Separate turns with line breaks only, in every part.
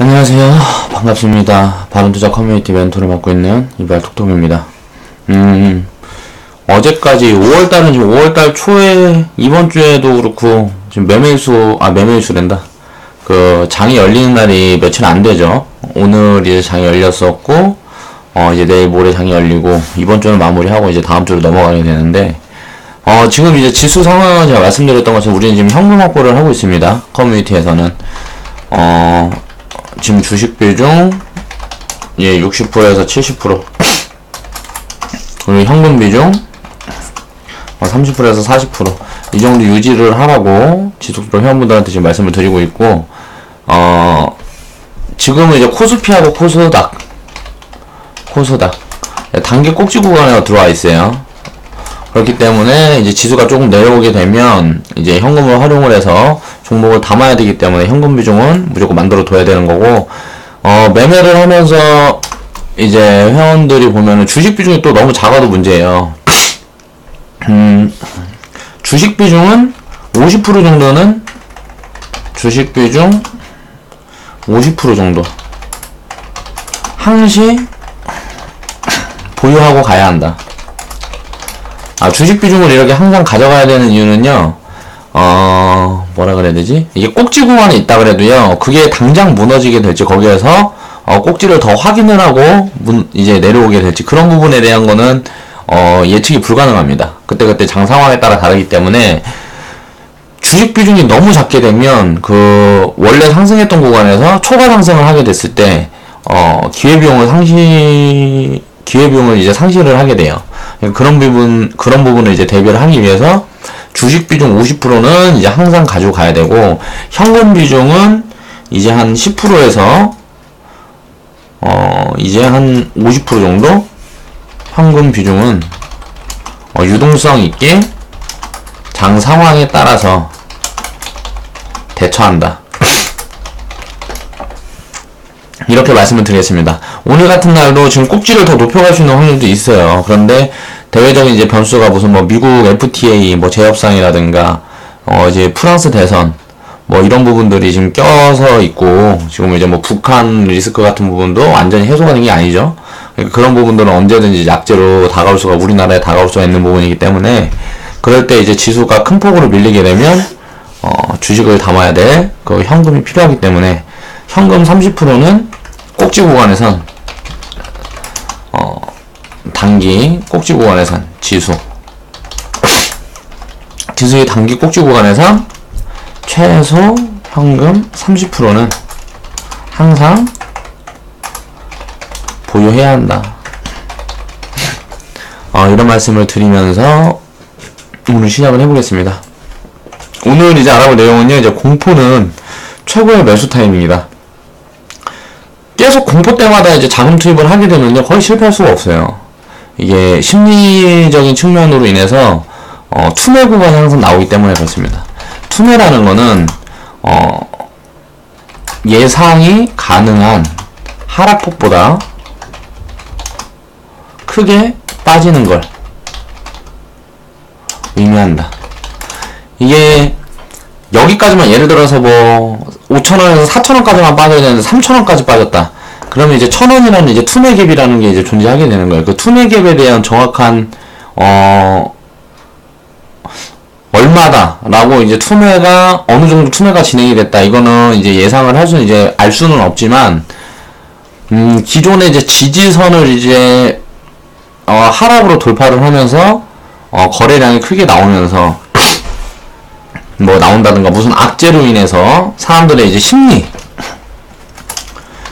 안녕하세요. 반갑습니다. 바른투자 커뮤니티 멘토를 맡고 있는 이발톡톡입니다. 어제까지 5월달은 지금 5월달 초에 이번 주에도 그렇고 지금 매매일수랜다. 그 장이 열리는 날이 며칠 안 되죠. 오늘 이제 장이 열렸었고 이제 내일 모레 장이 열리고 이번 주는 마무리하고 이제 다음 주로 넘어가게 되는데 지금 이제 지수 상황은 제가 말씀드렸던 것처럼 우리는 지금 현금 확보를 하고 있습니다. 커뮤니티에서는 지금 주식 비중 60%에서 70% 그리고 현금 비중 30%에서 40% 이 정도 유지를 하라고 지속적으로 회원분들한테 지금 말씀을 드리고 있고 지금은 이제 코스피하고 코스닥 단기 꼭지 구간에 들어와 있어요. 그렇기 때문에 이제 지수가 조금 내려오게 되면 이제 현금을 활용을 해서 종목을 담아야 되기 때문에 현금 비중은 무조건 만들어 둬야 되는 거고, 매매를 하면서 이제 회원들이 보면은 주식 비중이 또 너무 작아도 문제예요. 주식 비중은 50% 정도는 주식 비중 50% 정도 항시 보유하고 가야 한다. 주식 비중을 이렇게 항상 가져가야 되는 이유는요, 뭐라 그래야 되지? 이게 꼭지 구간에 있다 그래도요, 그게 당장 무너지게 될지, 거기에서, 꼭지를 더 확인을 하고, 이제 내려오게 될지, 그런 부분에 대한 거는, 예측이 불가능합니다. 그때그때 장 상황에 따라 다르기 때문에, 주식 비중이 너무 작게 되면, 원래 상승했던 구간에서 초과 상승을 하게 됐을 때, 기회비용을 이제 상실을 하게 돼요. 그런 부분을 이제 대비를 하기 위해서 주식 비중 50%는 이제 항상 가지고 가야 되고, 현금 비중은 이제 한 10%에서, 이제 한 50% 정도? 현금 비중은, 유동성 있게 장 상황에 따라서 대처한다. 이렇게 말씀을 드리겠습니다. 오늘 같은 날도 지금 꼭지를 더 높여갈 수 있는 확률도 있어요. 그런데 대외적인 이제 변수가 무슨 미국 FTA 재협상이라든가 이제 프랑스 대선 이런 부분들이 지금 껴서 있고, 지금 이제 북한 리스크 같은 부분도 완전히 해소가 된 게 아니죠. 그러니까 그런 부분들은 언제든지 약재로 우리나라에 다가올 수가 있는 부분이기 때문에, 그럴 때 이제 지수가 큰 폭으로 밀리게 되면 주식을 담아야 될 그 현금이 필요하기 때문에 현금 30%는 꼭지 구간에선 단기 꼭지 구간에선 지수의 단기 꼭지 구간에선 최소 현금 30%는 항상 보유해야 한다. 이런 말씀을 드리면서 오늘 시작을 해보겠습니다. 오늘 이제 알아볼 내용은요, 이제 공포는 최고의 매수 타임입니다. 계속 공포 때마다 이제 자금 투입을 하게 되면요, 거의 실패할 수가 없어요. 이게 심리적인 측면으로 인해서 투매 구간이 항상 나오기 때문에 그렇습니다. 투매라는 거는 예상이 가능한 하락폭보다 크게 빠지는 걸 의미한다. 이게 여기까지만, 예를 들어서 5,000원에서 4,000원까지만 빠져야 되는데 3,000원까지 빠졌다. 그러면 이제 1,000원이라는 이제 투매 갭이라는 게 이제 존재하게 되는 거예요. 그 투매 갭에 대한 정확한 얼마다라고 이제 어느 정도 투매가 진행이 됐다, 이거는 이제 예상을 알 수는 없지만, 기존의 이제 지지선을 이제 하락으로 돌파를 하면서 거래량이 크게 나오면서 나온다든가, 무슨 악재로 인해서 사람들의 이제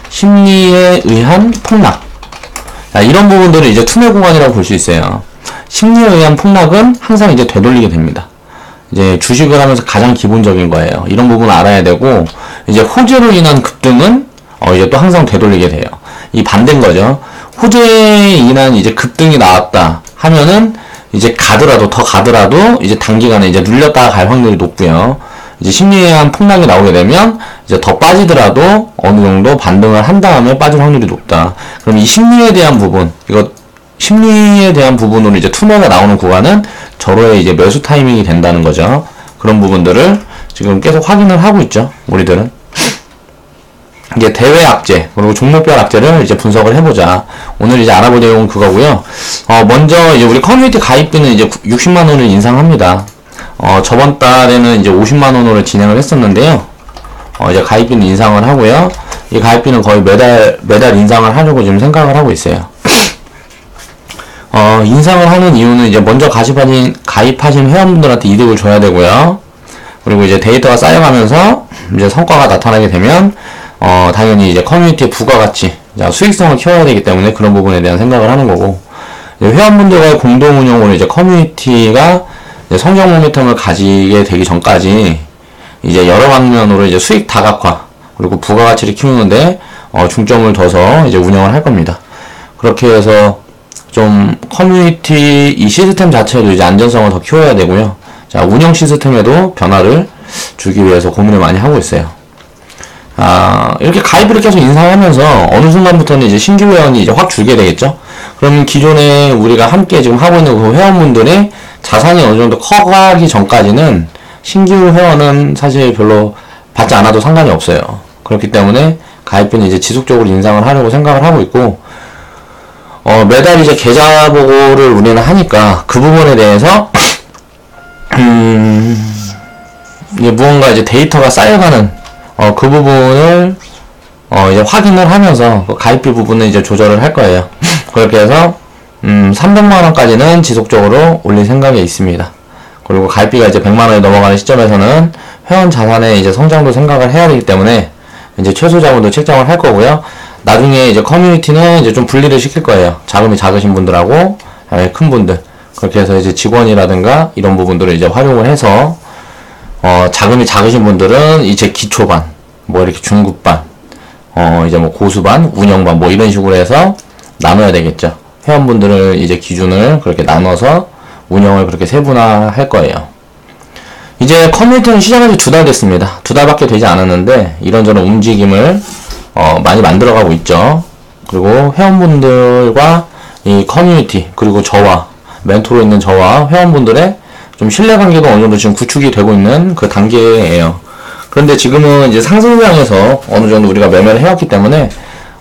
심리에 의한 폭락, 이런 부분들을 이제 투매 구간이라고 볼 수 있어요. 심리에 의한 폭락은 항상 이제 되돌리게 됩니다. 이제 주식을 하면서 가장 기본적인 거예요. 이런 부분을 알아야 되고, 이제 호재로 인한 급등은 이제 또 항상 되돌리게 돼요. 이 반대인 거죠. 호재에 인한 이제 급등이 나왔다 하면은 이제 더 가더라도 이제 단기간에 이제 눌렸다가 갈 확률이 높고요. 이제 심리에 의한 폭락이 나오게 되면 이제 더 빠지더라도 어느 정도 반등을 한 다음에 빠질 확률이 높다. 그럼 이 심리에 대한 부분으로 이제 투매가 나오는 구간은 절호의 이제 매수 타이밍이 된다는 거죠. 그런 부분들을 지금 계속 확인을 하고 있죠, 우리들은. 이제 대외 악재 그리고 종목별 악재를 이제 분석을 해보자. 오늘 이제 알아볼 내용은 그거고요. 먼저 이제 우리 커뮤니티 가입비는 이제 60만 원을 인상합니다. 저번 달에는 이제 50만 원으로 진행을 했었는데요. 이제 가입비는 인상을 하고요. 이 가입비는 거의 매달 인상을 하려고 지금 생각을 하고 있어요. 인상을 하는 이유는 이제 먼저 가입하신 회원분들한테 이득을 줘야 되고요. 그리고 이제 데이터가 쌓여가면서 이제 성과가 나타나게 되면 당연히 이제 커뮤니티의 부가가치, 수익성을 키워야 되기 때문에 그런 부분에 대한 생각을 하는 거고, 회원분들과의 공동 운영으로 이제 커뮤니티가 이제 성장 모멘텀을 가지게 되기 전까지 이제 여러 방면으로 이제 수익 다각화 그리고 부가가치를 키우는데 중점을 둬서 이제 운영을 할 겁니다. 그렇게 해서 좀 커뮤니티 이 시스템 자체도 이제 안전성을 더 키워야 되고요. 자, 운영 시스템에도 변화를 주기 위해서 고민을 많이 하고 있어요. 이렇게 가입을 계속 인상하면서 어느 순간부터는 이제 신규 회원이 이제 확 줄게 되겠죠. 그럼 기존에 우리가 함께 지금 하고 있는 그 회원분들의 자산이 어느 정도 커가기 전까지는 신규 회원은 사실 별로 받지 않아도 상관이 없어요. 그렇기 때문에 가입비는 이제 지속적으로 인상을 하려고 생각을 하고 있고, 매달 이제 계좌 보고를 우리는 하니까 그 부분에 대해서 이제 무언가 이제 데이터가 쌓여가는 그 부분을 이제 확인을 하면서 그 가입비 부분은 이제 조절을 할 거예요. 그렇게 해서 300만 원까지는 지속적으로 올릴 생각에 있습니다. 그리고 가입비가 이제 100만 원이 넘어가는 시점에서는 회원 자산의 이제 성장도 생각을 해야 되기 때문에 이제 최소 자본도 책정을 할 거고요. 나중에 이제 커뮤니티는 이제 좀 분리를 시킬 거예요. 자금이 작으신 분들하고 큰 분들. 그렇게 해서 이제 직원이라든가 이런 부분들을 이제 활용을 해서 자금이 작으신 분들은 이제 기초반, 뭐 이렇게 중급반, 이제 뭐 고수반, 운영반 뭐 이런 식으로 해서 나눠야 되겠죠. 회원분들을 이제 기준을 그렇게 나눠서 운영을 그렇게 세분화할 거예요. 이제 커뮤니티는 시작한 지 2달 됐습니다. 2달밖에 되지 않았는데 이런저런 움직임을 많이 만들어가고 있죠. 그리고 회원분들과 이 커뮤니티 그리고 저와 멘토로 있는 저와 회원분들의 좀 신뢰관계가 어느 정도 지금 구축이 되고 있는 그 단계예요. 그런데 지금은 이제 상승장에서 어느 정도 우리가 매매를 해왔기 때문에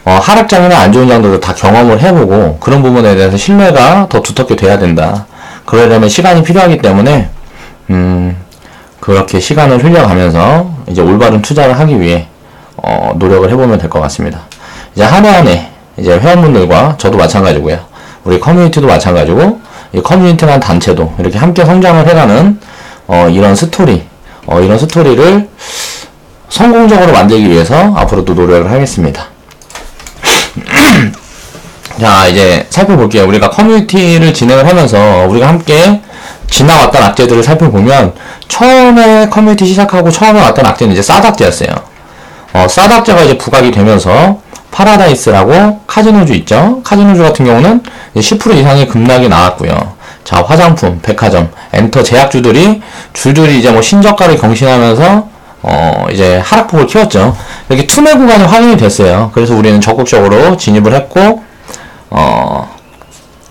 하락장이나 안 좋은 장들도 다 경험을 해보고 그런 부분에 대해서 신뢰가 더 두텁게 돼야 된다. 그러려면 시간이 필요하기 때문에 그렇게 시간을 흘려가면서 이제 올바른 투자를 하기 위해 노력을 해보면 될 것 같습니다. 이제 한 해 한 해 이제 회원분들과 저도 마찬가지고요. 우리 커뮤니티도 마찬가지고 이 커뮤니티라는 단체도 이렇게 함께 성장을 해가는 이런 스토리를 성공적으로 만들기 위해서 앞으로도 노력을 하겠습니다. 자, 이제 살펴볼게요. 우리가 커뮤니티를 진행을 하면서 우리가 함께 지나왔던 악재들을 살펴보면 처음에 커뮤니티 시작하고 처음에 왔던 악재는 이제 싸닥재였어요. 싸닥재가 이제 부각이 되면서 파라다이스라고 카지노주 있죠. 카지노주 같은 경우는 10% 이상의 급락이 나왔고요. 자, 화장품, 백화점, 엔터 제약주들이 줄줄이 이제 뭐 신저가를 경신하면서 이제 하락폭을 키웠죠. 이렇게 투매 구간이 확인이 됐어요. 그래서 우리는 적극적으로 진입을 했고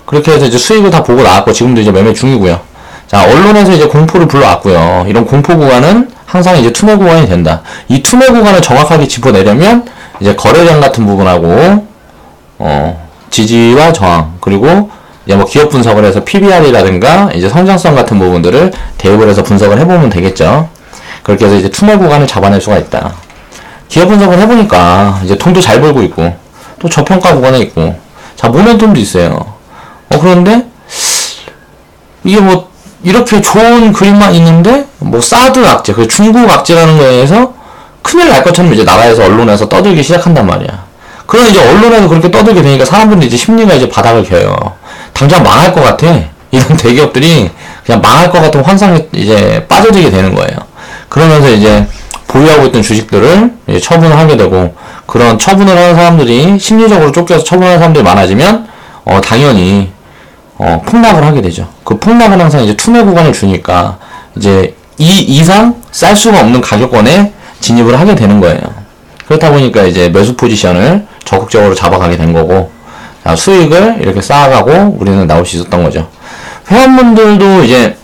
그렇게 해서 이제 수익을 다 보고 나왔고 지금도 이제 매매 중이고요. 자, 언론에서 이제 공포를 불러왔고요. 이런 공포 구간은 항상 이제 투매 구간이 된다. 이 투매 구간을 정확하게 짚어내려면 이제 거래량 같은 부분하고 지지와 저항 그리고 이제 뭐 기업 분석을 해서 PBR이라든가 이제 성장성 같은 부분들을 대입을 해서 분석을 해보면 되겠죠. 그렇게 해서 이제 투매 구간을 잡아낼 수가 있다. 기업 분석을 해보니까 이제 돈도 잘 벌고 있고 또 저평가 구간에 있고 자, 모멘텀도 있어요. 그런데 이게 뭐 이렇게 좋은 그림만 있는데 뭐 사드 악재, 그 중국 악재라는 거에서 큰일 날 것처럼 이제 나라에서 언론에서 떠들기 시작한단 말이야. 그럼 이제 언론에서 그렇게 떠들게 되니까 사람들이 이제 심리가 이제 바닥을 켜요. 당장 망할 것 같아. 이런 대기업들이 그냥 망할 것 같은 환상에 이제 빠져들게 되는 거예요. 그러면서 이제 보유하고 있던 주식들을 이제 처분을 하게 되고 그런 처분을 하는 사람들이 심리적으로 쫓겨서 처분하는 사람들이 많아지면 당연히 폭락을 하게 되죠. 그 폭락은 항상 이제 투매 구간을 주니까 이제 이 이상 쌀 수가 없는 가격권에 진입을 하게 되는 거예요. 그렇다 보니까 이제 매수 포지션을 적극적으로 잡아가게 된 거고 자, 수익을 이렇게 쌓아가고 우리는 나올 수 있었던 거죠. 회원분들도 이제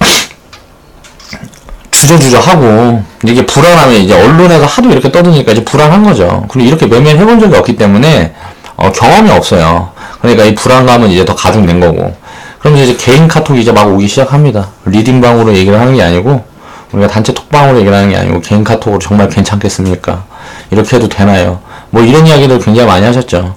주저주저하고 이게 불안하면 이제 언론에서 하도 이렇게 떠드니까 이제 불안한 거죠. 그리고 이렇게 매매를 해본 적이 없기 때문에 경험이 없어요. 그러니까 이 불안감은 이제 더 가중된 거고. 그럼 이제 개인 카톡이 이제 막 오기 시작합니다. 리딩방으로 얘기를 하는 게 아니고 우리가 단체 톡방으로 얘기를 하는 게 아니고 개인 카톡으로 정말 괜찮겠습니까? 이렇게 해도 되나요? 뭐 이런 이야기들 굉장히 많이 하셨죠.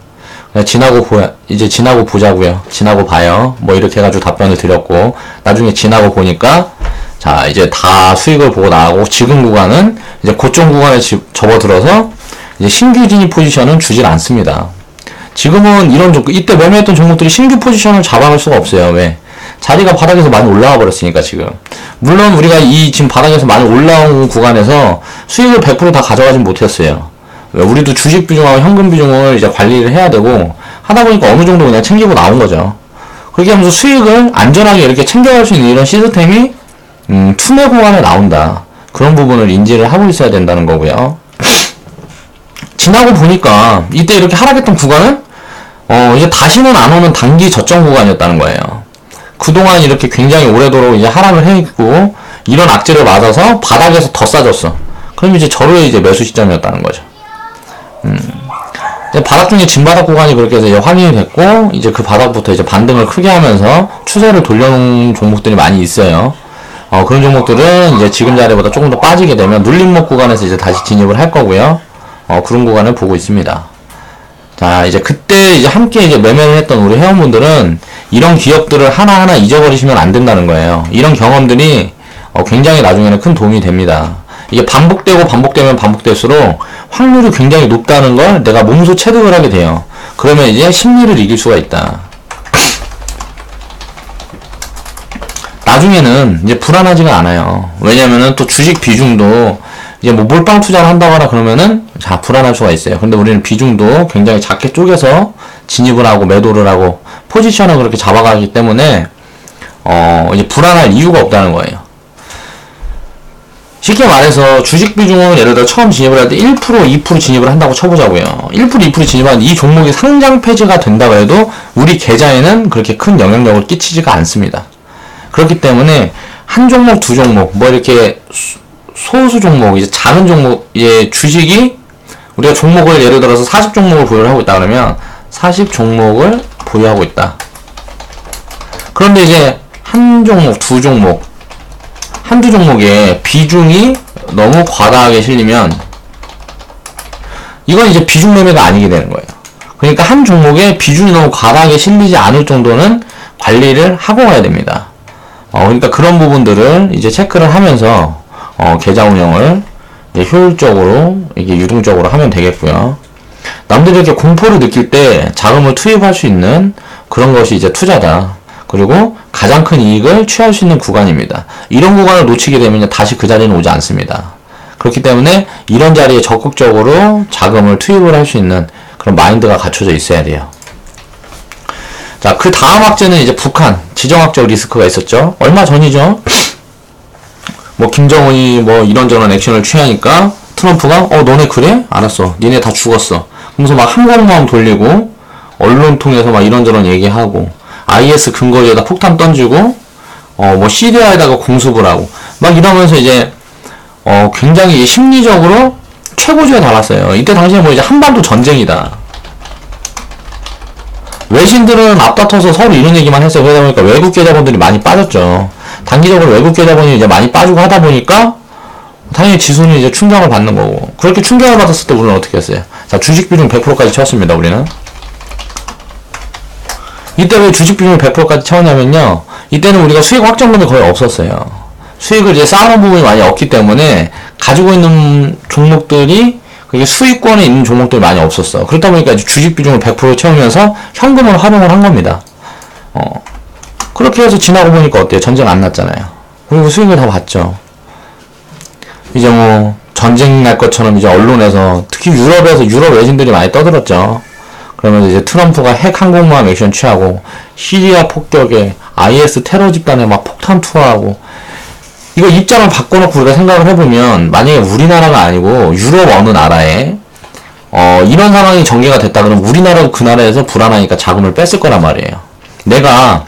이제 지나고 보자고요. 지나고 봐요. 뭐 이렇게 해가지고 답변을 드렸고, 나중에 지나고 보니까 자 이제 다 수익을 보고 나가고, 지금 구간은 이제 고점 구간에 접어들어서 이제 신규 진입 포지션은 주질 않습니다. 지금은 이때 매매했던 종목들이 신규 포지션을 잡아갈 수가 없어요. 왜? 자리가 바닥에서 많이 올라와 버렸으니까 지금. 물론 우리가 지금 바닥에서 많이 올라온 구간에서 수익을 100% 다 가져가진 못했어요. 우리도 주식 비중하고 현금 비중을 이제 관리를 해야 되고, 하다 보니까 어느 정도 그냥 챙기고 나온 거죠. 그렇게 하면서 수익을 안전하게 이렇게 챙겨갈 수 있는 이런 시스템이 투매 구간에 나온다. 그런 부분을 인지를 하고 있어야 된다는 거고요. 지나고 보니까 이때 이렇게 하락했던 구간은 이제 다시는 안 오는 단기 저점 구간이었다는 거예요. 그동안 이렇게 굉장히 오래도록 이제 하락을 해 있고, 이런 악재를 맞아서 바닥에서 더 싸졌어. 그럼 이제 절호의 이제 매수 시점이었다는 거죠. 바닥 중에 진바닥 구간이 그렇게 해서 이제 확인이 됐고, 이제 그 바닥부터 이제 반등을 크게 하면서 추세를 돌려놓은 종목들이 많이 있어요. 그런 종목들은 이제 지금 자리보다 조금 더 빠지게 되면 눌림목 구간에서 이제 다시 진입을 할 거고요. 그런 구간을 보고 있습니다. 자, 이제 그때 이제 함께 이제 매매를 했던 우리 회원분들은 이런 기업들을 하나하나 잊어버리시면 안 된다는 거예요. 이런 경험들이 굉장히 나중에는 큰 도움이 됩니다. 이게 반복되면 반복될수록 확률이 굉장히 높다는 걸 내가 몸소 체득을 하게 돼요. 그러면 이제 심리를 이길 수가 있다. 나중에는 이제 불안하지가 않아요. 왜냐면은 또 주식 비중도 이제 뭐 몰빵 투자를 한다거나 그러면은 자 불안할 수가 있어요. 근데 우리는 비중도 굉장히 작게 쪼개서 진입을 하고 매도를 하고 포지션을 그렇게 잡아가기 때문에 이제 불안할 이유가 없다는 거예요. 쉽게 말해서 주식 비중은 예를 들어 처음 진입을 할 때 1%, 2% 진입을 한다고 쳐보자고요. 1%, 2% 진입하는데 이 종목이 상장 폐지가 된다고 해도 우리 계좌에는 그렇게 큰 영향력을 끼치지가 않습니다. 그렇기 때문에 한 종목, 두 종목, 뭐 이렇게 소수 종목, 이제 작은 종목, 이제 주식이 우리가 종목을 예를 들어서 40종목을 보유를 하고 있다 그러면 40종목을 보유하고 있다. 그런데 이제 한 종목, 두 종목, 한두 종목에 비중이 너무 과다하게 실리면 이건 이제 비중 매매가 아니게 되는 거예요. 그러니까 한 종목에 비중이 너무 과다하게 실리지 않을 정도는 관리를 하고 가야 됩니다. 그러니까 그런 부분들을 이제 체크를 하면서 계좌 운영을 효율적으로 이게 유동적으로 하면 되겠고요. 남들이 이렇게 공포를 느낄 때 자금을 투입할 수 있는 그런 것이 이제 투자다. 그리고 가장 큰 이익을 취할 수 있는 구간입니다. 이런 구간을 놓치게 되면 다시 그 자리는 오지 않습니다. 그렇기 때문에 이런 자리에 적극적으로 자금을 투입을 할 수 있는 그런 마인드가 갖춰져 있어야 돼요. 자, 그 다음 악재는 이제 북한 지정학적 리스크가 있었죠. 얼마 전이죠. 뭐 김정은이 뭐 이런저런 액션을 취하니까 트럼프가 너네 그래? 알았어. 니네 다 죽었어. 그러면서 막 항공모함 돌리고 언론 통해서 막 이런저런 얘기하고 IS 근거지에다 폭탄 던지고 뭐 시리아에다가 공습을 하고 막 이러면서 이제 굉장히 심리적으로 최고조에 달았어요. 이때 당시에 뭐 이제 한반도 전쟁이다. 외신들은 앞다퉈서 서로 이런 얘기만 했어요. 그러다 보니까 외국 계좌번들이 많이 빠졌죠. 단기적으로 외국 계좌번이 이제 많이 빠지고 하다 보니까 당연히 지수는 이제 충격을 받는 거고, 그렇게 충격을 받았을 때 우리는 어떻게 했어요? 자, 주식 비중 100%까지 채웠습니다. 우리는 이때 왜 주식 비중을 100%까지 채웠냐면요, 이때는 우리가 수익 확정분이 거의 없었어요. 수익을 이제 쌓아놓은 부분이 많이 없기 때문에 가지고 있는 종목들이 그게 수익권에 있는 종목들이 많이 없었어. 그렇다 보니까 이제 주식 비중을 100% 채우면서 현금을 활용을 한 겁니다. 그렇게 해서 지나고 보니까 어때요? 전쟁 안 났잖아요. 그리고 수익을 다 봤죠. 이제 뭐 전쟁 날 것처럼 이제 언론에서 특히 유럽에서 유럽 외신들이 많이 떠들었죠. 그러면서 이제 트럼프가 핵 항공모함 액션 취하고 시리아 폭격에 IS 테러 집단에 막 폭탄 투하하고, 이거 입장을 바꿔놓고 우리가 생각을 해보면 만약에 우리나라가 아니고 유럽 어느 나라에 이런 상황이 전개가 됐다 그러면 우리나라도 그 나라에서 불안하니까 자금을 뺐을 거란 말이에요. 내가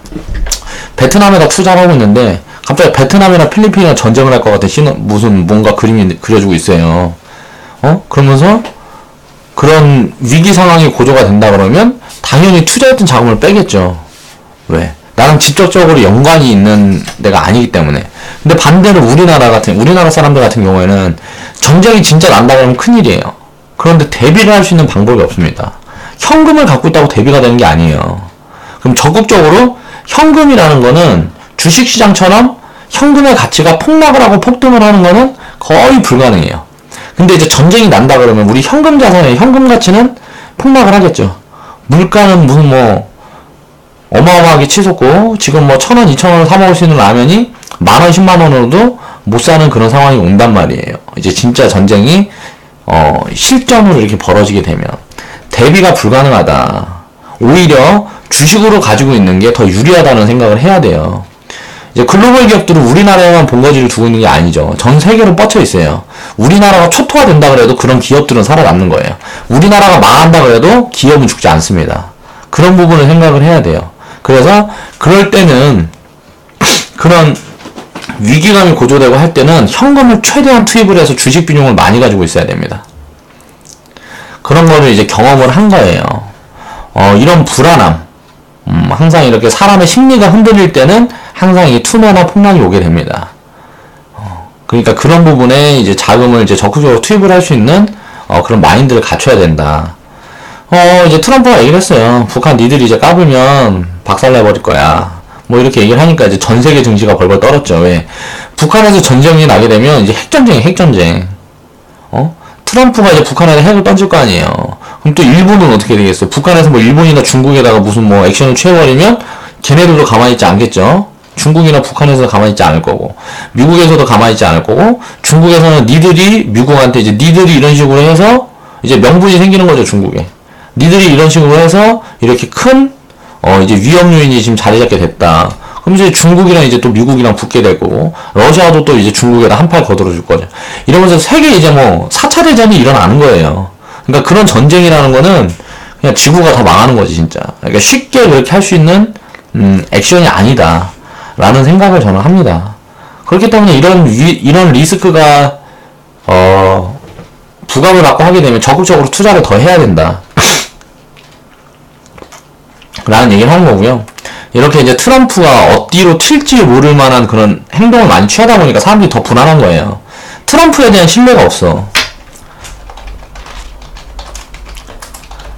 베트남에다 투자를 하고 있는데 갑자기 베트남이나 필리핀이나 전쟁을 할 것 같아. 무슨 뭔가 그림이 그려지고 있어요. 그러면서 그런 위기 상황이 고조가 된다 그러면 당연히 투자했던 자금을 빼겠죠. 왜? 나랑 직접적으로 연관이 있는 데가 아니기 때문에. 근데 반대로 우리나라 사람들 같은 경우에는 전쟁이 진짜 난다 그러면 큰일이에요. 그런데 대비를 할 수 있는 방법이 없습니다. 현금을 갖고 있다고 대비가 되는 게 아니에요. 그럼 적극적으로 현금이라는 거는 주식시장처럼 현금의 가치가 폭락을 하고 폭등을 하는 거는 거의 불가능해요. 근데 이제 전쟁이 난다 그러면 우리 현금 자산의 현금 가치는 폭락을 하겠죠. 물가는 무슨 뭐 어마어마하게 치솟고 지금 뭐 1,000원, 2,000원 사 먹을 수 있는 라면이 10,000원, 10만원으로도 못 사는 그런 상황이 온단 말이에요. 이제 진짜 전쟁이 실전으로 이렇게 벌어지게 되면 대비가 불가능하다. 오히려 주식으로 가지고 있는 게 더 유리하다는 생각을 해야 돼요. 이제 글로벌 기업들은 우리나라에만 본거지를 두고 있는 게 아니죠. 전 세계로 뻗쳐 있어요. 우리나라가 초토화된다 그래도 그런 기업들은 살아남는 거예요. 우리나라가 망한다 그래도 기업은 죽지 않습니다. 그런 부분을 생각을 해야 돼요. 그래서 그럴 때는 그런 위기감이 고조되고 할 때는 현금을 최대한 투입을 해서 주식 비중을 많이 가지고 있어야 됩니다. 그런 거를 이제 경험을 한 거예요. 이런 불안함, 항상 이렇게 사람의 심리가 흔들릴 때는 항상 이 투매나 폭락이 오게 됩니다. 그러니까 그런 부분에 이제 자금을 이제 적극적으로 투입을 할 수 있는 그런 마인드를 갖춰야 된다. 이제 트럼프가 얘기를 했어요. 북한 니들이 이제 까불면 박살내버릴 거야. 뭐 이렇게 얘기를 하니까 이제 전 세계 증시가 벌벌 떨었죠. 왜? 북한에서 전쟁이 나게 되면 이제 핵전쟁. 트럼프가 이제 북한에다 핵을 던질 거 아니에요. 그럼 또 일본은 어떻게 되겠어요? 북한에서 뭐 일본이나 중국에다가 무슨 뭐 액션을 취해버리면 걔네들도 가만히 있지 않겠죠? 중국이나 북한에서 가만히 있지 않을 거고, 미국에서도 가만히 있지 않을 거고, 중국에서는 니들이 미국한테 이제 니들이 이런 식으로 해서 이제 명분이 생기는 거죠, 중국에. 니들이 이런 식으로 해서 이렇게 큰 이제 위험 요인이 지금 자리 잡게 됐다. 그럼 이제 중국이랑 이제 또 미국이랑 붙게 될 거고, 러시아도 또 이제 중국에다 한 팔 거들어 줄 거죠. 이러면서 세계 이제 뭐 4차 대전이 일어나는 거예요. 그러니까 그런 전쟁이라는 거는 그냥 지구가 다 망하는 거지, 진짜. 그러니까 쉽게 그렇게 할 수 있는 액션이 아니다. 라는 생각을 저는 합니다. 그렇기 때문에 이런 리스크가 부담을 받고 하게 되면 적극적으로 투자를 더 해야 된다. 라는 얘기를 하는 거고요. 이렇게 이제 트럼프가 어디로 튈지 모를 만한 그런 행동을 많이 취하다 보니까 사람들이 더 불안한 거예요. 트럼프에 대한 신뢰가 없어.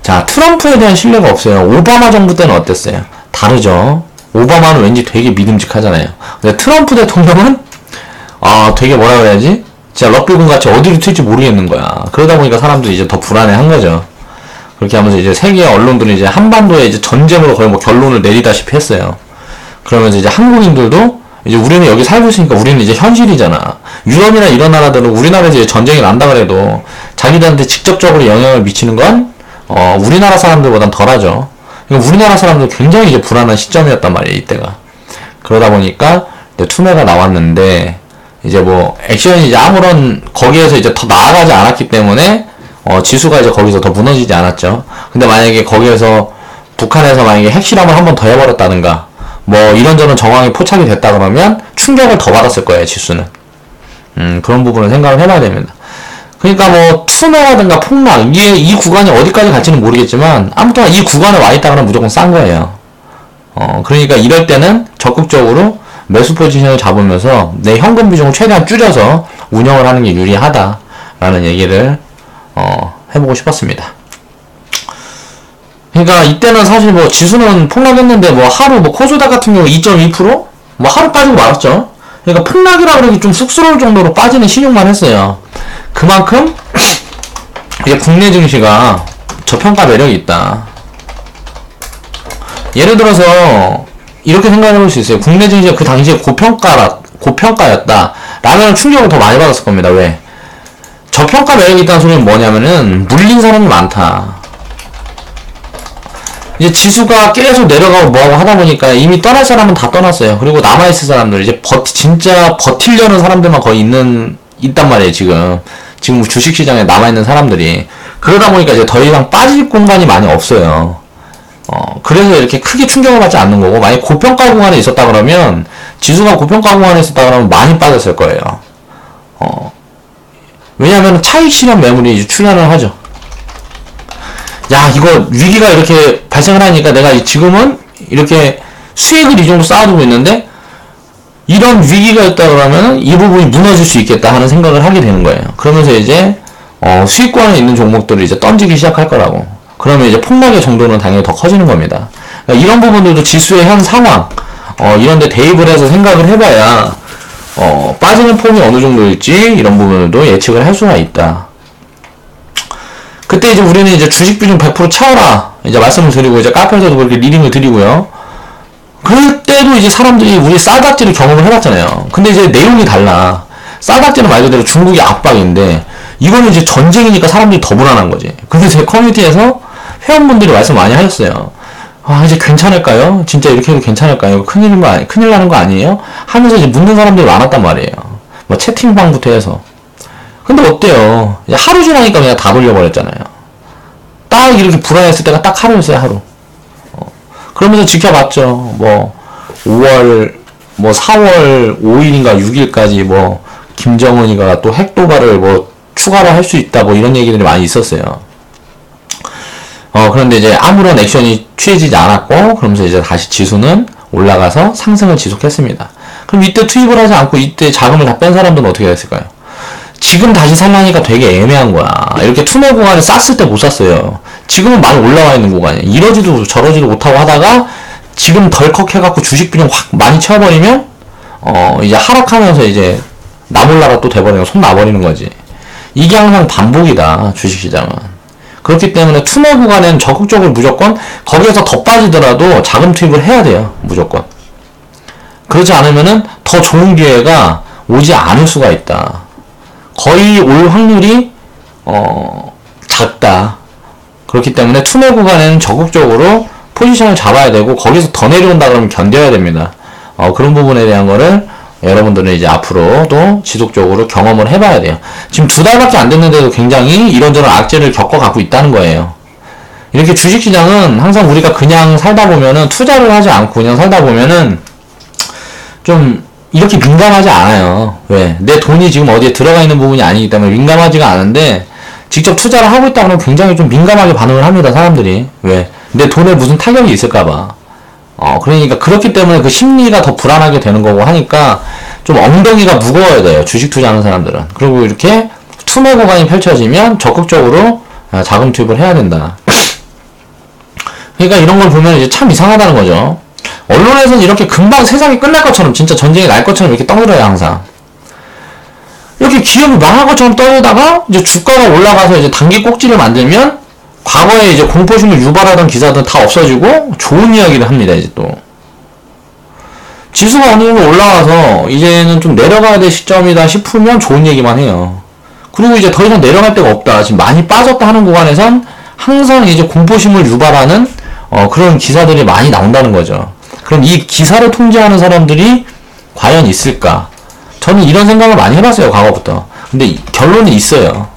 자, 트럼프에 대한 신뢰가 없어요. 오바마 정부 때는 어땠어요? 다르죠. 오바마는 왠지 되게 믿음직하잖아요. 근데 트럼프 대통령은 되게 뭐라 그래야지? 진짜 럭비공 같이 어디로 튈지 모르겠는 거야. 그러다 보니까 사람들이 이제 더 불안해한 거죠. 그렇게 하면서 이제 세계 언론들은 이제 한반도에 이제 전쟁으로 거의 뭐 결론을 내리다시피 했어요. 그러면서 이제 한국인들도 이제 우리는 여기 살고 있으니까 우리는 이제 현실이잖아. 유럽이나 이런 나라들은 우리나라에서 이제 전쟁이 난다 그래도 자기들한테 직접적으로 영향을 미치는 건 우리나라 사람들보단 덜하죠. 그러니까 우리나라 사람들 굉장히 이제 불안한 시점이었단 말이에요, 이때가. 그러다 보니까 투매가 나왔는데 이제 뭐 액션이 이제 아무런 거기에서 이제 더 나아가지 않았기 때문에 지수가 이제 거기서 더 무너지지 않았죠. 근데 만약에 거기에서 북한에서 만약에 핵실험을 한 번 더 해버렸다든가 뭐 이런저런 정황이 포착이 됐다 그러면 충격을 더 받았을 거예요, 지수는. 그런 부분을 생각을 해봐야 됩니다. 그러니까 뭐 투매라든가 폭락 이 구간이 어디까지 갈지는 모르겠지만 아무튼 이 구간에 와 있다 그러면 무조건 싼 거예요. 그러니까 이럴 때는 적극적으로 매수 포지션을 잡으면서 내 현금 비중을 최대한 줄여서 운영을 하는 게 유리하다라는 얘기를 해보고 싶었습니다. 그러니까 이때는 사실 뭐 지수는 폭락했는데 뭐 하루 뭐 코스닥 같은 경우 2.2% 뭐 하루 빠지고 말았죠. 그러니까 폭락이라 그러기 좀 쑥스러울 정도로 빠지는 신용만 했어요. 그만큼 이제 국내 증시가 저평가 매력이 있다. 예를 들어서 이렇게 생각해 볼 수 있어요. 국내 증시가 그 당시에 고평가였다 라면 충격을 더 많이 받았을 겁니다. 왜? 저평가 매력이 있다는 소리는 뭐냐면은 물린 사람이 많다. 이제 지수가 계속 내려가고 뭐하고 하다 보니까 이미 떠날 사람은 다 떠났어요. 그리고 남아있을 사람들 이제 진짜 버틸려는 사람들만 거의 있단 말이에요. 지금 주식시장에 남아있는 사람들이. 그러다 보니까 이제 더 이상 빠질 공간이 많이 없어요. 그래서 이렇게 크게 충격을 받지 않는 거고, 만약 고평가 구간에 있었다 그러면, 지수가 고평가 구간에 있었다 그러면 많이 빠졌을 거예요. 왜냐면 차익 실현 매물이 이제 출현을 하죠. 야, 이거 위기가 이렇게 발생을 하니까 내가 지금은 이렇게 수익을 이 정도 쌓아두고 있는데, 이런 위기가 있다 그러면 이 부분이 무너질 수 있겠다 하는 생각을 하게 되는 거예요. 그러면서 이제, 수익권에 있는 종목들을 이제 던지기 시작할 거라고. 그러면 이제 폭락의 정도는 당연히 더 커지는 겁니다. 그러니까 이런 부분들도 지수의 현 상황, 이런데 대입을 해서 생각을 해봐야, 빠지는 폼이 어느 정도일지 이런 부분들도 예측을 할 수가 있다. 그때 이제 우리는 이제 주식 비중 100% 채워라. 이제 말씀을 드리고, 이제 카페에서도 그렇게 리딩을 드리고요. 그때도 이제 사람들이 우리 싸닥지를 경험을 해봤잖아요. 근데 이제 내용이 달라. 싸닥지는 말 그대로 중국의 압박인데, 이거는 이제 전쟁이니까 사람들이 더 불안한 거지. 근데 제 커뮤니티에서 회원분들이 말씀 많이 하셨어요. 아, 이제 괜찮을까요? 진짜 이렇게 해도 괜찮을까요? 큰일 나는 거 아니에요? 하면서 이제 묻는 사람들이 많았단 말이에요. 뭐 채팅방부터 해서. 근데 어때요? 하루 지나니까 그냥 다 돌려버렸잖아요. 딱 이렇게 불안했을 때가 딱 하루였어요, 하루. 그러면서 지켜봤죠. 뭐, 4월 5일인가 6일까지 뭐, 김정은이가 또 핵도발을 뭐, 추가로 할 수 있다, 뭐, 이런 얘기들이 많이 있었어요. 그런데 이제 아무런 액션이 취해지지 않았고, 그러면서 이제 다시 지수는 올라가서 상승을 지속했습니다. 그럼 이때 투입을 하지 않고 이때 자금을 다 뺀 사람들은 어떻게 됐을까요? 지금 다시 살라니까 되게 애매한 거야. 이렇게 투매 구간에 쌌을 때 못 샀어요. 지금은 많이 올라와 있는 구간이야. 이러지도 저러지도 못하고 하다가 지금 덜컥 해갖고 주식 비중 확 많이 채워버리면 이제 하락하면서 이제 나 몰라가 또 돼버리면 손 놔버리는 거지. 이게 항상 반복이다, 주식시장은. 그렇기 때문에 투매 구간에는 적극적으로 무조건 거기에서 더 빠지더라도 자금 투입을 해야 돼요. 무조건. 그렇지 않으면은 더 좋은 기회가 오지 않을 수가 있다. 거의 올 확률이 작다. 그렇기 때문에 투매 구간에는 적극적으로 포지션을 잡아야 되고, 거기서 더 내려온다 그러면 견뎌야 됩니다. 그런 부분에 대한 거를 여러분들은 이제 앞으로도 지속적으로 경험을 해봐야 돼요. 지금 2달밖에 안 됐는데도 굉장히 이런저런 악재를 겪어가고 있다는 거예요. 이렇게 주식시장은 항상 우리가 그냥 살다 보면은, 투자를 하지 않고 그냥 살다 보면은 좀 이렇게 민감하지 않아요. 왜? 내 돈이 지금 어디에 들어가 있는 부분이 아니기 때문에 민감하지가 않은데, 직접 투자를 하고 있다 그러면 굉장히 좀 민감하게 반응을 합니다, 사람들이. 왜? 내 돈에 무슨 타격이 있을까봐. 그러니까 그렇기 때문에 그 심리가 더 불안하게 되는 거고 하니까 좀 엉덩이가 무거워야 돼요, 주식 투자하는 사람들은. 그리고 이렇게 투매 구간이 펼쳐지면 적극적으로 자금 투입을 해야 된다. 그러니까 이런 걸 보면 이제 참 이상하다는 거죠. 언론에서는 이렇게 금방 세상이 끝날 것처럼, 진짜 전쟁이 날 것처럼 이렇게 떠들어요, 항상. 이렇게 기업이 망할 것처럼 떠들다가 이제 주가가 올라가서 이제 단기 꼭지를 만들면 과거에 이제 공포심을 유발하던 기사들은 다 없어지고 좋은 이야기를 합니다, 이제 또. 지수가 어느 정도 올라와서 이제는 좀 내려가야 될 시점이다 싶으면 좋은 얘기만 해요. 그리고 이제 더 이상 내려갈 데가 없다, 지금 많이 빠졌다 하는 구간에선 항상 이제 공포심을 유발하는 그런 기사들이 많이 나온다는 거죠. 그럼 이 기사를 통제하는 사람들이 과연 있을까? 저는 이런 생각을 많이 해봤어요, 과거부터. 근데 결론이 있어요.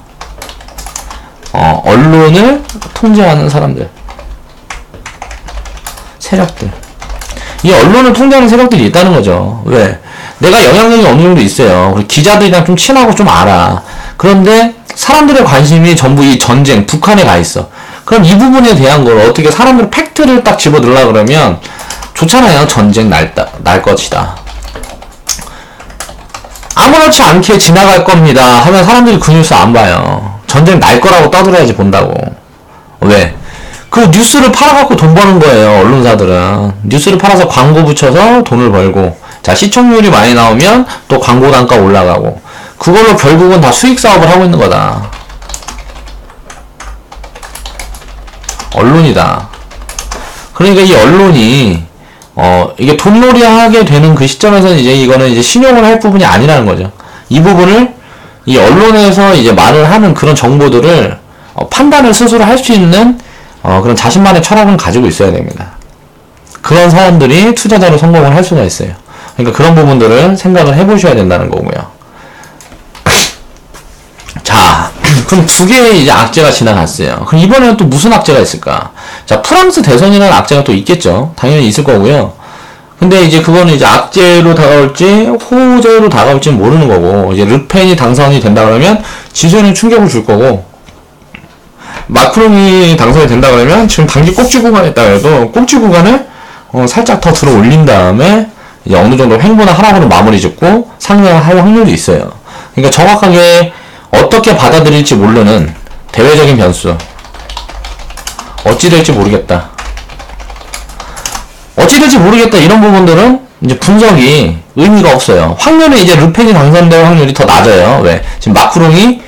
언론을 통제하는 사람들, 세력들. 이 언론을 통제하는 세력들이 있다는 거죠. 왜? 내가 영향력이 어느 정도 있어요. 그리고 기자들이랑 좀 친하고 좀 알아. 그런데 사람들의 관심이 전부 이 전쟁, 북한에 가 있어. 그럼 이 부분에 대한 걸 어떻게 사람들 팩트를 딱 집어넣으려고 그러면 좋잖아요. 전쟁 날 것이다. 아무렇지 않게 지나갈 겁니다 하면 사람들이 그 뉴스 안 봐요. 전쟁 날 거라고 떠들어야지 본다고. 왜? 그 뉴스를 팔아갖고 돈 버는 거예요, 언론사들은. 뉴스를 팔아서 광고 붙여서 돈을 벌고, 자, 시청률이 많이 나오면 또 광고 단가 올라가고, 그걸로 결국은 다 수익 사업을 하고 있는 거다. 언론이다. 그러니까 이 언론이 이게 돈놀이 하게 되는 그 시점에서는 이제 이거는 이제 신용을 할 부분이 아니라는 거죠. 이 부분을 이 언론에서 이제 말을 하는 그런 정보들을 판단을 스스로 할 수 있는 그런 자신만의 철학은 가지고 있어야 됩니다. 그런 사람들이 투자자로 성공을 할 수가 있어요. 그러니까 그런 부분들을 생각을 해보셔야 된다는 거고요. 자, 그럼 두 개의 이제 악재가 지나갔어요. 그럼 이번에는 또 무슨 악재가 있을까? 자, 프랑스 대선이라는 악재가 또 있겠죠. 당연히 있을 거고요. 근데 이제 그거는 이제 악재로 다가올지 호재로 다가올지 모르는 거고, 이제 르펜이 당선이 된다 그러면 지수에는 충격을 줄 거고, 마크롱이 당선이 된다 그러면 지금 단기 꼭지 구간에 있다 해도 꼭지 구간을 살짝 더 들어 올린 다음에 이제 어느 정도 횡보나 하락으로 마무리 짓고 상승할 확률이 있어요. 그러니까 정확하게 어떻게 받아들일지 모르는 대외적인 변수. 어찌 될지 모르겠다. 어찌 될지 모르겠다. 이런 부분들은 이제 분석이 의미가 없어요. 확률은 이제 르펜이 당선될 확률이 더 낮아요. 왜? 지금 마크롱이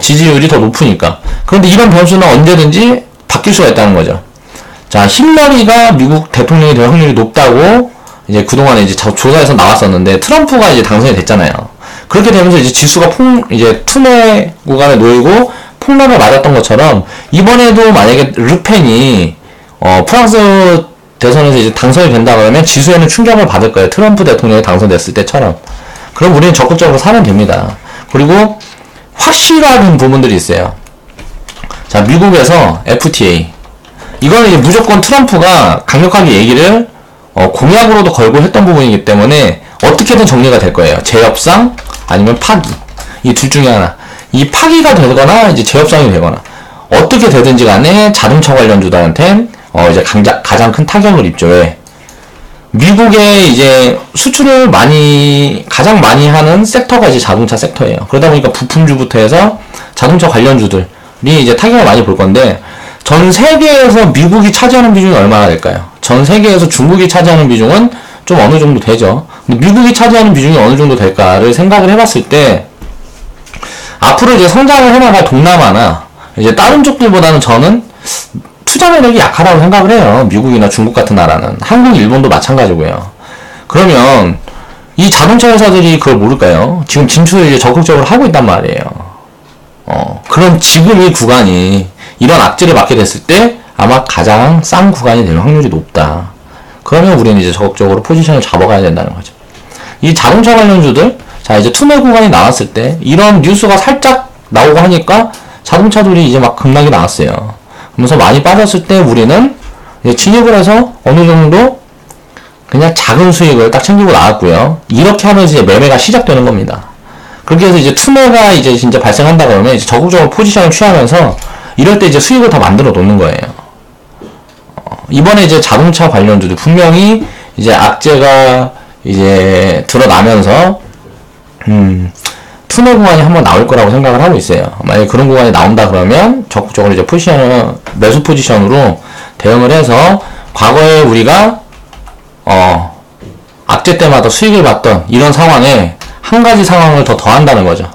지지율이 더 높으니까. 그런데 이런 변수는 언제든지 바뀔 수가 있다는 거죠. 자, 힐러리가 미국 대통령이 될 확률이 높다고 이제 그동안에 이제 조사에서 나왔었는데 트럼프가 이제 당선이 됐잖아요. 그렇게 되면서 이제 지수가 이제 투매 구간에 놓이고 폭락을 맞았던 것처럼 이번에도 만약에 르펜이 프랑스 대선에서 이제 당선이 된다 그러면 지수에는 충격을 받을 거예요. 트럼프 대통령이 당선됐을 때처럼. 그럼 우리는 적극적으로 사면 됩니다. 그리고 확실한 부분들이 있어요. 자, 미국에서 FTA. 이거는 이제 무조건 트럼프가 강력하게 얘기를 공약으로도 걸고 했던 부분이기 때문에 어떻게든 정리가 될 거예요. 재협상 아니면 파기. 이 둘 중에 하나. 이 파기가 되거나 이제 재협상이 되거나 어떻게 되든지 간에 자동차 관련주들한테 이제 가장 큰 타격을 입죠. 왜? 미국의 이제 수출을 가장 많이 하는 섹터가 이제 자동차 섹터예요. 그러다 보니까 부품주부터 해서 자동차 관련주들이 이제 타격을 많이 볼 건데, 전 세계에서 미국이 차지하는 비중이 얼마나 될까요? 전 세계에서 중국이 차지하는 비중은 좀 어느 정도 되죠. 근데 미국이 차지하는 비중이 어느 정도 될까를 생각을 해봤을 때, 앞으로 이제 성장을 해나갈 동남아나 이제 다른 쪽들보다는 저는 투자 매력이 약하다고 생각을 해요. 미국이나 중국 같은 나라는. 한국, 일본도 마찬가지고요. 그러면 이 자동차 회사들이 그걸 모를까요? 지금 진출을 이제 적극적으로 하고 있단 말이에요. 그럼 지금 이 구간이 이런 악재를 맞게 됐을 때 아마 가장 싼 구간이 될 확률이 높다. 그러면 우리는 이제 적극적으로 포지션을 잡아가야 된다는 거죠. 이 자동차 관련주들, 자, 이제 투매 구간이 나왔을 때 이런 뉴스가 살짝 나오고 하니까 자동차들이 이제 막 급락이 나왔어요. 그러면서 많이 빠졌을 때 우리는 이제 진입을 해서 어느 정도 그냥 작은 수익을 딱 챙기고 나왔고요. 이렇게 하면서 이제 매매가 시작되는 겁니다. 그렇게 해서 이제 투매가 이제 진짜 발생한다 그러면 이제 적극적으로 포지션을 취하면서 이럴 때 이제 수익을 다 만들어 놓는 거예요. 이번에 이제 자동차 관련주도 분명히 이제 악재가 이제 드러나면서 투매 구간이 한번 나올 거라고 생각을 하고 있어요. 만약에 그런 구간이 나온다 그러면 적극적으로 이제 매수 포지션으로 대응을 해서 과거에 우리가 악재 때마다 수익을 봤던 이런 상황에 한 가지 상황을 더 더한다는 거죠.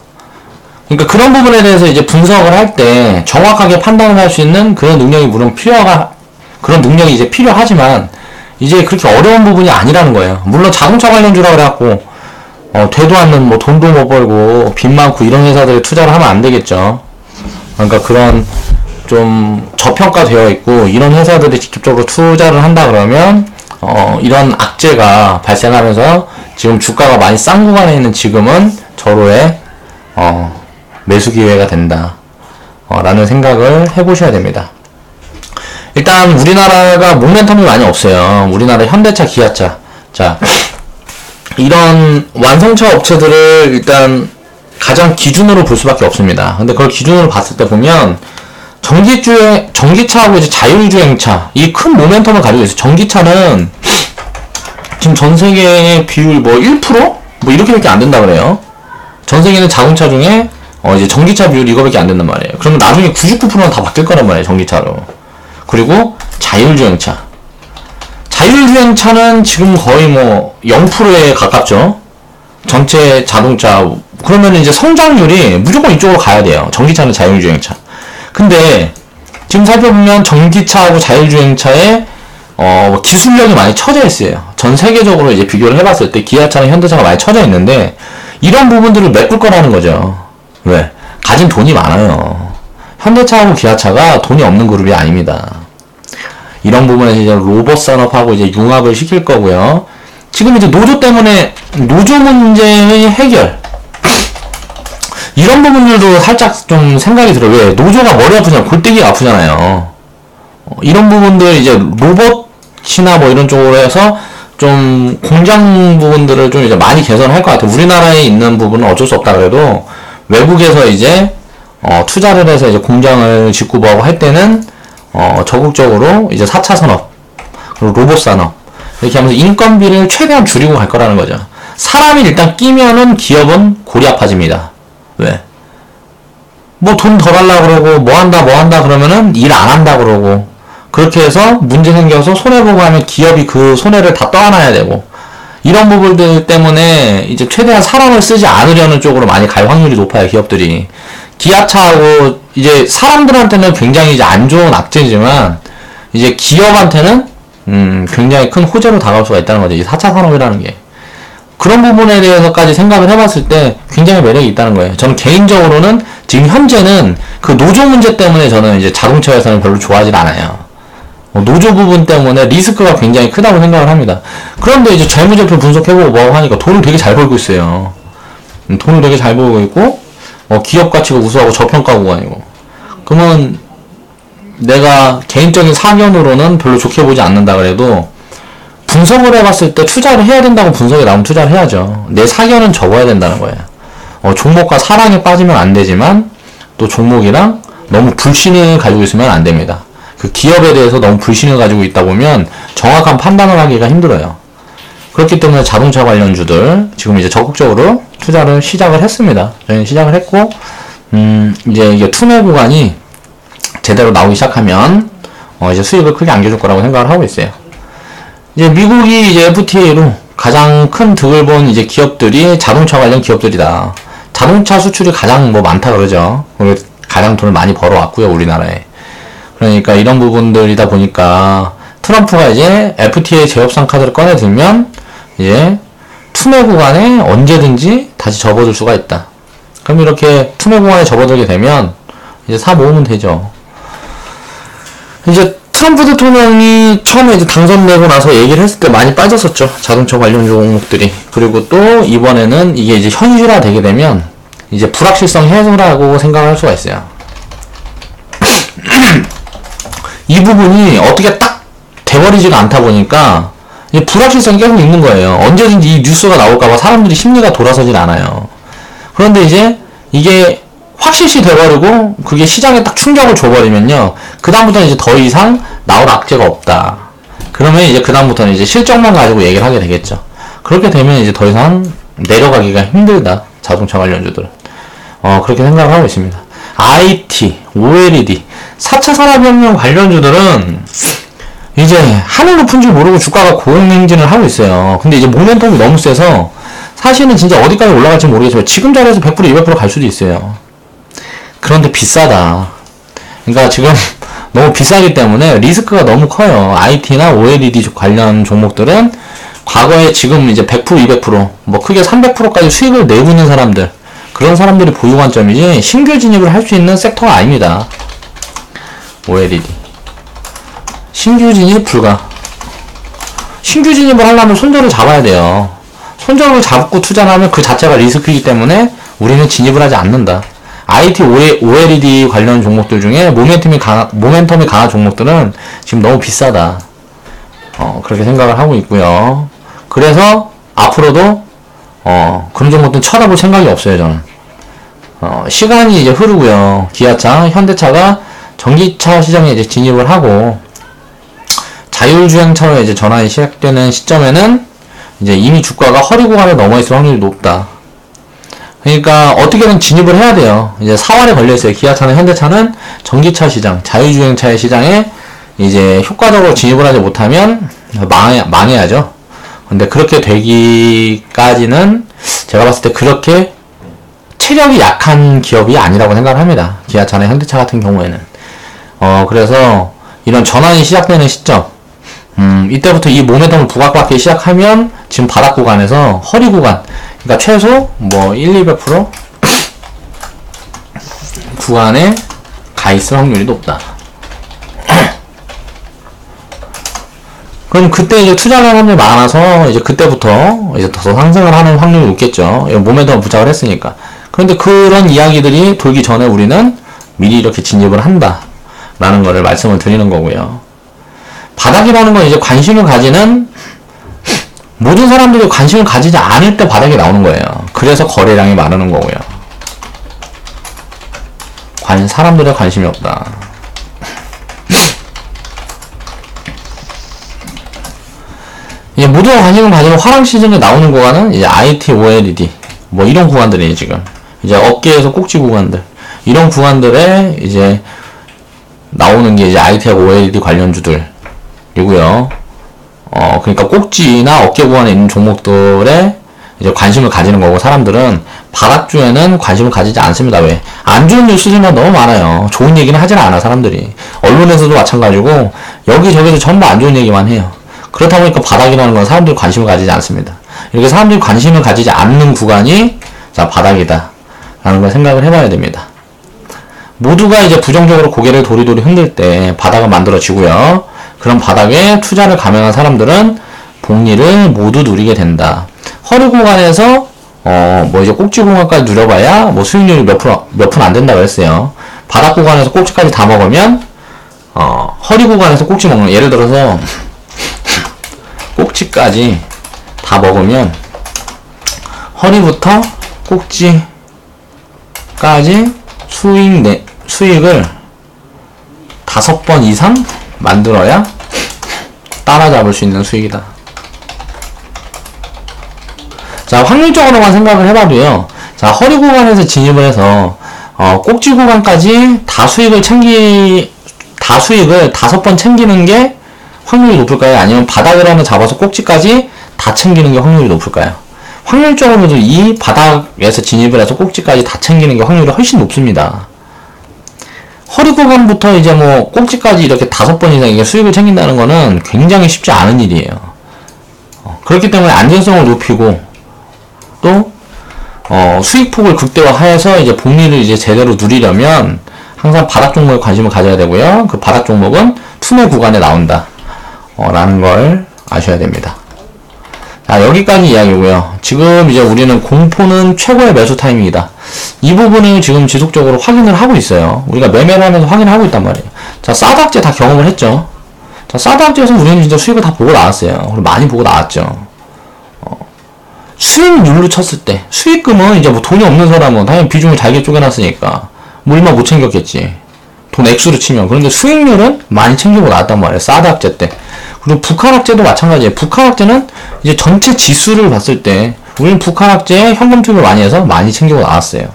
그러니까 그런 부분에 대해서 이제 분석을 할 때 정확하게 판단을 할 수 있는 그런 능력이 물론 그런 능력이 이제 필요하지만 이제 그렇게 어려운 부분이 아니라는 거예요. 물론 자동차 관련주라 그래갖고 되도 않는 뭐 돈도 못 벌고 빚 많고 이런 회사들에 투자를 하면 안 되겠죠. 그러니까 그런 좀 저평가되어 있고 이런 회사들이 직접적으로 투자를 한다 그러면 이런 악재가 발생하면서 지금 주가가 많이 싼 구간에 있는 지금은 절호의 매수 기회가 된다 라는 생각을 해보셔야 됩니다. 일단 우리나라가 모멘텀이 많이 없어요. 우리나라 현대차, 기아차, 자 이런 완성차 업체들을 일단 가장 기준으로 볼 수밖에 없습니다. 근데 그걸 기준으로 봤을 때 보면 전기차하고 이제 자율주행차 이 큰 모멘텀을 가지고 있어요. 전기차는 지금 전 세계의 비율 뭐 1%? 뭐 이렇게밖에 안 된다 그래요. 전 세계는 자동차 중에 이제 전기차 비율이 이거밖에 안 된단 말이에요. 그러면 나중에 99%는 다 바뀔 거란 말이에요. 전기차로. 그리고 자율주행차는 지금 거의 뭐 0%에 가깝죠. 전체 자동차. 그러면 이제 성장률이 무조건 이쪽으로 가야 돼요. 전기차는 자율주행차. 근데 지금 살펴보면 전기차하고 자율주행차에 기술력이 많이 처져 있어요. 전 세계적으로 이제 비교를 해봤을 때 기아차랑 현대차가 많이 처져 있는데 이런 부분들을 메꿀 거라는 거죠. 왜? 가진 돈이 많아요. 현대차하고 기아차가 돈이 없는 그룹이 아닙니다. 이런 부분에서 이제 로봇 산업하고 이제 융합을 시킬 거고요. 지금 이제 노조 때문에 노조 문제의 해결 이런 부분들도 살짝 좀 생각이 들어요. 왜? 노조가 머리 아프잖아요. 골때기가 아프잖아요. 이런 부분들 이제 로봇이나 뭐 이런 쪽으로 해서 좀 공장 부분들을 좀 이제 많이 개선할 것 같아요. 우리나라에 있는 부분은 어쩔 수 없다 그래도 외국에서 이제 투자를 해서 이제 공장을 짓고 뭐하고 할 때는 적극적으로 이제 4차 산업 그리고 로봇 산업 이렇게 하면서 인건비를 최대한 줄이고 갈 거라는 거죠. 사람이 일단 끼면은 기업은 골이 아파집니다. 왜? 뭐 돈 더 달라 그러고 뭐 한다 그러면은 일 안 한다 그러고 그렇게 해서 문제 생겨서 손해보고 하면 기업이 그 손해를 다 떠안아야 되고 이런 부분들 때문에 이제 최대한 사람을 쓰지 않으려는 쪽으로 많이 갈 확률이 높아요. 기업들이. 기아차하고 이제 사람들한테는 굉장히 이제 안 좋은 악재지만 이제 기업한테는 굉장히 큰 호재로 다가올 수가 있다는 거죠. 이 4차 산업이라는 게. 그런 부분에 대해서까지 생각을 해봤을 때 굉장히 매력이 있다는 거예요. 저는 개인적으로는 지금 현재는 그 노조 문제 때문에 저는 이제 자동차 회사는 별로 좋아하지 않아요. 노조 부분 때문에 리스크가 굉장히 크다고 생각을 합니다. 그런데 이제 재무제표 분석해보고 뭐 하니까 돈을 되게 잘 벌고 있어요. 돈을 되게 잘 벌고 있고, 기업 가치가 우수하고 저평가 구간이고. 그러면 내가 개인적인 사견으로는 별로 좋게 보지 않는다 그래도 분석을 해봤을 때 투자를 해야 된다고 분석이 나오면 투자를 해야죠. 내 사견은 적어야 된다는 거예요. 종목과 사랑에 빠지면 안 되지만 또 종목이랑 너무 불신을 가지고 있으면 안 됩니다. 그 기업에 대해서 너무 불신을 가지고 있다 보면 정확한 판단을 하기가 힘들어요. 그렇기 때문에 자동차 관련주들 지금 이제 적극적으로 투자를 시작을 했습니다. 저희는 시작을 했고 이제 이게 투매 구간이 제대로 나오기 시작하면 이제 수익을 크게 안겨줄 거라고 생각을 하고 있어요. 이제 미국이 이제 FTA로 가장 큰 득을 본 이제 기업들이 자동차 관련 기업들이다. 자동차 수출이 가장 뭐 많다 그러죠. 가장 돈을 많이 벌어왔고요, 우리나라에. 그러니까 이런 부분들이다 보니까 트럼프가 이제 FTA 재협상 카드를 꺼내들면 이제 투매 구간에 언제든지 다시 접어들 수가 있다. 그럼 이렇게 투매 구간에 접어들게 되면 이제 사 모으면 되죠. 이제 트럼프 대통령이 처음에 이제 당선되고 나서 얘기를 했을 때 많이 빠졌었죠. 자동차 관련 종목들이. 그리고 또 이번에는 이게 이제 현실화 되게 되면 이제 불확실성 해소라고 생각을 할 수가 있어요. 이 부분이 어떻게 딱 돼버리지가 않다 보니까 이제 불확실성이 계속 있는 거예요. 언제든지 이 뉴스가 나올까봐 사람들이 심리가 돌아서질 않아요. 그런데 이제 이게 확실시 돼버리고 그게 시장에 딱 충격을 줘버리면요. 그 다음부터는 이제 더 이상 나올 악재가 없다. 그러면 이제 그 다음부터는 이제 실적만 가지고 얘기를 하게 되겠죠. 그렇게 되면 이제 더 이상 내려가기가 힘들다. 자동차 관련주들은. 그렇게 생각을 하고 있습니다. IT, OLED, 4차 산업혁명 관련주들은 이제 하늘 높은 줄 모르고 주가가 고행행진을 하고 있어요. 근데 이제 모멘텀이 너무 세서 사실은 진짜 어디까지 올라갈지 모르겠지만 지금 자리에서 100% 200% 갈 수도 있어요. 그런데 비싸다. 그러니까 지금 너무 비싸기 때문에 리스크가 너무 커요. IT나 OLED 관련 종목들은 과거에 지금 이제 100% 200% 뭐 크게 300%까지 수익을 내고 있는 사람들, 그런 사람들이 보유 관점이지 신규 진입을 할 수 있는 섹터가 아닙니다. OLED 신규 진입 불가. 신규 진입을 하려면 손절을 잡아야 돼요. 손절을 잡고 투자를 하면 그 자체가 리스크이기 때문에 우리는 진입을 하지 않는다. IT, OLED 관련 종목들 중에 모멘텀이 강한 종목들은 지금 너무 비싸다. 그렇게 생각을 하고 있고요. 그래서 앞으로도 그런 종목들은 쳐다볼 생각이 없어요, 저는. 시간이 이제 흐르고요. 기아차, 현대차가 전기차 시장에 이제 진입을 하고 자율주행차로 이제 전환이 시작되는 시점에는 이제 이미 주가가 허리 구간에 넘어 있을 확률이 높다. 그러니까 어떻게든 진입을 해야 돼요. 이제 사활에 걸려있어요. 기아차는 현대차는 전기차 시장, 자율주행차의 시장에 이제 효과적으로 진입을 하지 못하면 망해야죠. 근데 그렇게 되기까지는 제가 봤을 때 그렇게 체력이 약한 기업이 아니라고 생각을 합니다. 기아차나 현대차 같은 경우에는. 그래서 이런 전환이 시작되는 시점, 이때부터 이 모멘텀을 부각받기 시작하면 지금 바닥 구간에서 허리 구간, 그러니까 최소 뭐 1-200% 구간에 가 있을 확률이 높다. 그럼 그때 이제 투자하는 사람들이 많아서 이제 그때부터 이제 더 상승을 하는 확률이 높겠죠. 모멘텀 부착을 했으니까. 그런데 그런 이야기들이 돌기 전에 우리는 미리 이렇게 진입을 한다 라는 거를 말씀을 드리는 거고요. 바닥이라는 건 이제 관심을 가지는 모든 사람들이 관심을 가지지 않을 때 바닥이 나오는 거예요. 그래서 거래량이 많은 거고요. 사람들의 관심이 없다. 이제 모두가 관심을 가지는 화랑 시즌에 나오는 구간은 이제 IT, OLED 뭐 이런 구간들이에요. 지금 이제 어깨에서 꼭지 구간들, 이런 구간들에 이제 나오는 게 이제 IT하고 OLED 관련주들이고요. 그러니까 꼭지나 어깨 구간에 있는 종목들에 이제 관심을 가지는 거고, 사람들은 바닥주에는 관심을 가지지 않습니다. 왜? 안 좋은 뉴스들만 너무 많아요. 좋은 얘기는 하질 않아, 사람들이. 언론에서도 마찬가지고, 여기저기서 전부 안 좋은 얘기만 해요. 그렇다 보니까 바닥이라는 건 사람들이 관심을 가지지 않습니다. 이렇게 사람들이 관심을 가지지 않는 구간이, 자, 바닥이다. 라는 걸 생각을 해봐야 됩니다. 모두가 이제 부정적으로 고개를 도리도리 흔들 때 바닥은 만들어지고요. 그런 바닥에 투자를 감행한 사람들은 복리를 모두 누리게 된다. 허리 구간에서 뭐 이제 꼭지 구간까지 누려봐야 뭐 수익률이 몇 푼 안 된다고 했어요. 바닥 구간에서 꼭지까지 다 먹으면 허리 구간에서 꼭지 먹는, 예를 들어서 꼭지까지 다 먹으면 허리부터 꼭지까지 수익을 5번 이상 만들어야 따라잡을 수 있는 수익이다. 자, 확률적으로만 생각을 해봐도요. 자, 허리 구간에서 진입을 해서 꼭지 구간까지 다 수익을 5번 챙기는 게 확률이 높을까요? 아니면 바닥을 하나 잡아서 꼭지까지 다 챙기는 게 확률이 높을까요? 확률적으로도 이 바닥에서 진입을 해서 꼭지까지 다 챙기는 게 확률이 훨씬 높습니다. 허리 구간부터 이제 뭐 꼭지까지 이렇게 5번 이상 이게 수익을 챙긴다는 거는 굉장히 쉽지 않은 일이에요. 그렇기 때문에 안전성을 높이고 또 수익폭을 극대화해서 이제 복리를 이제 제대로 누리려면 항상 바닥 종목에 관심을 가져야 되고요. 그 바닥 종목은 투매 구간에 나온다. 라는 걸 아셔야 됩니다. 자, 여기까지 이야기고요. 지금 이제 우리는 공포는 최고의 매수 타이밍이다. 이 부분을 지금 지속적으로 확인을 하고 있어요. 우리가 매매를 하면서 확인을 하고 있단 말이에요. 자, 사드악재 다 경험을 했죠. 자, 사드악재에서 우리는 진짜 수익을 다 보고 나왔어요. 그리고 많이 보고 나왔죠. 수익률로 쳤을 때, 수익금은 이제 뭐 돈이 없는 사람은 당연히 비중을 잘게 쪼개놨으니까 뭐 얼마 못 챙겼겠지. 돈 액수로 치면. 그런데 수익률은 많이 챙기고 나왔단 말이에요. 사드악재 때. 그리고 북한악재도 마찬가지예요. 북한악재는 이제 전체 지수를 봤을 때 우리는 북한악재에 현금 투입을 많이 해서 많이 챙기고 나왔어요.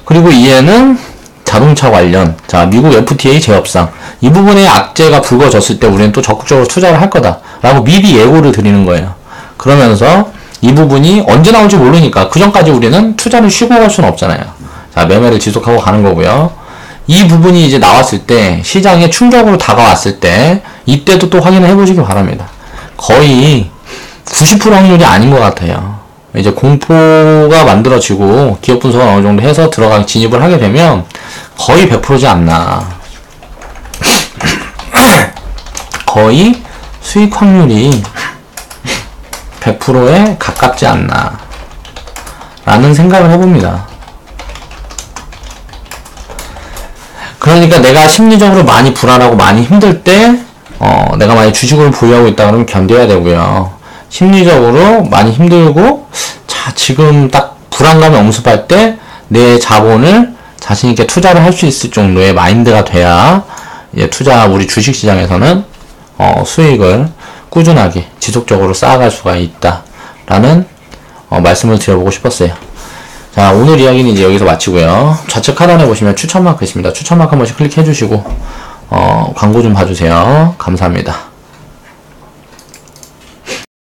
그리고 이에는 자동차 관련, 자, 미국 FTA 재협상, 이 부분에 악재가 불거졌을 때 우리는 또 적극적으로 투자를 할 거다라고 미리 예고를 드리는 거예요. 그러면서 이 부분이 언제 나올지 모르니까 그 전까지 우리는 투자를 쉬고 갈 수는 없잖아요. 자, 매매를 지속하고 가는 거고요. 이 부분이 이제 나왔을 때, 시장에 충격으로 다가왔을 때, 이때도 또 확인을 해보시기 바랍니다. 거의 90% 확률이 아닌 것 같아요. 이제 공포가 만들어지고 기업 분석을 어느 정도 해서 진입을 하게 되면 거의 100%지 않나. 거의 수익 확률이 100%에 가깝지 않나 라는 생각을 해봅니다. 그러니까 내가 심리적으로 많이 불안하고 많이 힘들 때 내가 만약 주식을 보유하고 있다 그러면 견뎌야 되고요. 심리적으로 많이 힘들고 자, 지금 딱 불안감이 엄습할 때 내 자본을 자신있게 투자를 할 수 있을 정도의 마인드가 돼야 이제 우리 주식시장에서는 수익을 꾸준하게 지속적으로 쌓아갈 수가 있다라는 말씀을 드려보고 싶었어요. 자, 오늘 이야기는 이제 여기서 마치고요. 좌측 하단에 보시면 추천 마크 있습니다. 추천 마크 한 번씩 클릭해 주시고 광고 좀 봐주세요. 감사합니다.